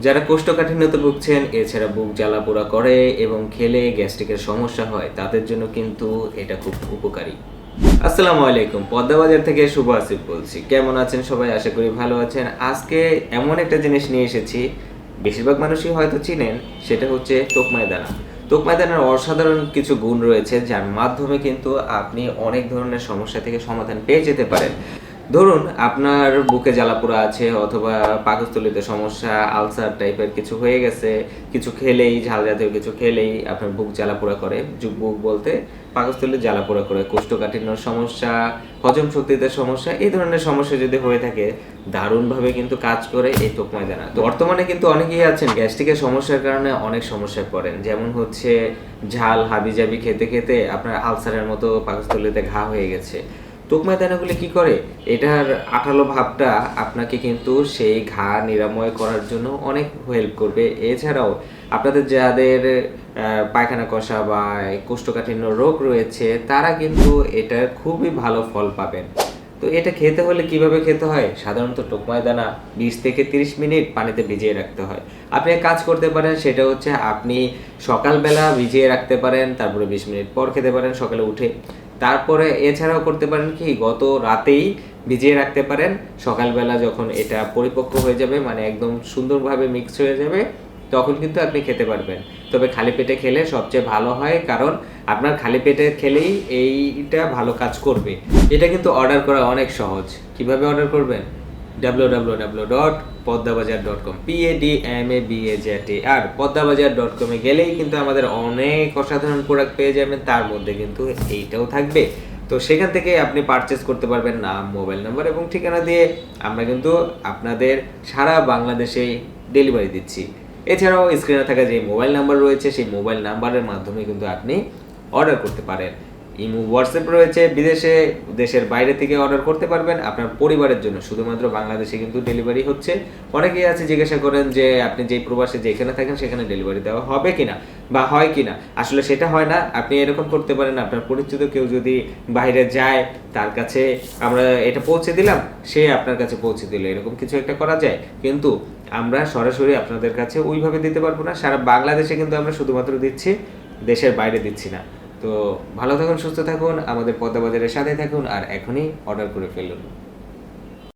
যারা কোষ্ঠকাঠিন্যতে ভুগছেন, এছাড়া বুক জ্বালা-পোড়া করে এবং খেলে গ্যাস্ট্রিকের সমস্যা হয়, তাদের জন্য কিন্তু এটা খুব উপকারী। আসসালামু আলাইকুম। পদ্মা বাজার থেকে শুভ আসিফ বলছি। কেমন আছেন সবাই? আশা করি ভালো আছেন। আজকে এমন একটা জিনিস নিয়ে এসেছি, বেশিরভাগ মানুষই হয়তো চিনেন, সেটা হচ্ছে তোকমাই দানা। তোকমাই দানার অসাধারণ কিছু গুণ রয়েছে, যার মাধ্যমে কিন্তু আপনি অনেক ধরনের সমস্যা থেকে সমাধান পেয়ে যেতে পারেন। ধরুন আপনার বুকে জ্বালাপোড়া আছে অথবা পাকস্থলীতে সমস্যা, আলসার টাইপের কিছু হয়ে গেছে, কিছু খেলেই ঝাল জাতীয় কিছু খেলেই আপনার বুক জ্বালাপোড়া করে। বুক বলতে পাকস্থলী জ্বালাপোড়া করে, কোষ্ঠকাঠিন্যর সমস্যা, হজম শক্তিতে সমস্যা, এই ধরনের সমস্যা যদি হয়ে থাকে দারুণভাবে কিন্তু কাজ করে এই তোকমাই দানা। তো বর্তমানে কিন্তু অনেকেই আছেন গ্যাস্ট্রিকের সমস্যার কারণে অনেক সমস্যায় পড়েন, যেমন হচ্ছে ঝাল হাবিজাবি খেতে খেতে আপনার আলসারের মতো পাকস্থলীতে ঘা হয়ে গেছে। তোকমাই দানাগুলি কি করে, এটার আঠালো ভাবটা আপনাকে কিন্তু সেই ঘা নিরাময় করার জন্য অনেক হেল্প করবে। এছাড়াও আপনাদের যাদের পায়খানা কষা বা কোষ্ঠকাঠিন্য রোগ রয়েছে, তারা কিন্তু এটার খুবই ভালো ফল পাবেন। তো এটা খেতে হলে কিভাবে খেতে হয়? সাধারণত তোকমাই দানা 20 থেকে 30 মিনিট পানিতে ভিজিয়ে রাখতে হয়। আপনি এক কাজ করতে পারেন, সেটা হচ্ছে আপনি সকালবেলা ভিজিয়ে রাখতে পারেন, তারপরে 20 মিনিট পর খেতে পারেন সকালে উঠে। তারপরে এছাড়াও করতে পারেন কি, গত রাতেই ভিজিয়ে রাখতে পারেন, সকালবেলা যখন এটা পরিপক্ক হয়ে যাবে, মানে একদম সুন্দরভাবে মিক্স হয়ে যাবে, তখন কিন্তু আপনি খেতে পারবেন। তবে খালি পেটে খেলে সবচেয়ে ভালো হয়, কারণ আপনার খালি পেটে খেলেই এইটা ভালো কাজ করবে। এটা কিন্তু অর্ডার করা অনেক সহজ। কিভাবে অর্ডার করবেন? www.poddabajar.com PADMABAZAR poddabajar.com এ গেলেই কিন্তু আমাদের অনেক অসাধারণ প্রোডাক্ট পেয়ে যাবেন, তার মধ্যে কিন্তু এইটাও থাকবে। তো সেখান থেকে আপনি পারচেস করতে পারবেন নাম, মোবাইল নাম্বার এবং ঠিকানা দিয়ে। আমরা কিন্তু আপনাদের সারা বাংলাদেশে ডেলিভারি দিচ্ছি। এছাড়াও স্ক্রিনে থাকা যে মোবাইল নাম্বার রয়েছে, সেই মোবাইল নাম্বারের মাধ্যমে কিন্তু আপনি অর্ডার করতে পারেন। ইমো, হোয়াটসঅ্যাপ রয়েছে। বিদেশে, দেশের বাইরে থেকে অর্ডার করতে পারবেন আপনার পরিবারের জন্য। শুধুমাত্র বাংলাদেশে কিন্তু ডেলিভারি হচ্ছে। অনেকেই আছে জিজ্ঞাসা করেন যে আপনি যেই প্রবাসে যেখানে থাকেন সেখানে ডেলিভারি দেওয়া হবে কিনা বা হয় কিনা। আসলে সেটা হয় না। আপনি এরকম করতে পারেন, আপনার পরিচিত কেউ যদি বাইরে যায়, তার কাছে আমরা এটা পৌঁছে দিলাম, সে আপনার কাছে পৌঁছে দিল, এরকম কিছু একটা করা যায়। কিন্তু আমরা সরাসরি আপনাদের কাছে ওইভাবে দিতে পারবো না। সারা বাংলাদেশে কিন্তু আমরা শুধুমাত্র দিচ্ছি, দেশের বাইরে দিচ্ছি না। তো ভালো থাকুন, সুস্থ থাকুন, আমাদের পদ্মা বাজারের সাথে থাকুন আর এখনই অর্ডার করে ফেলুন।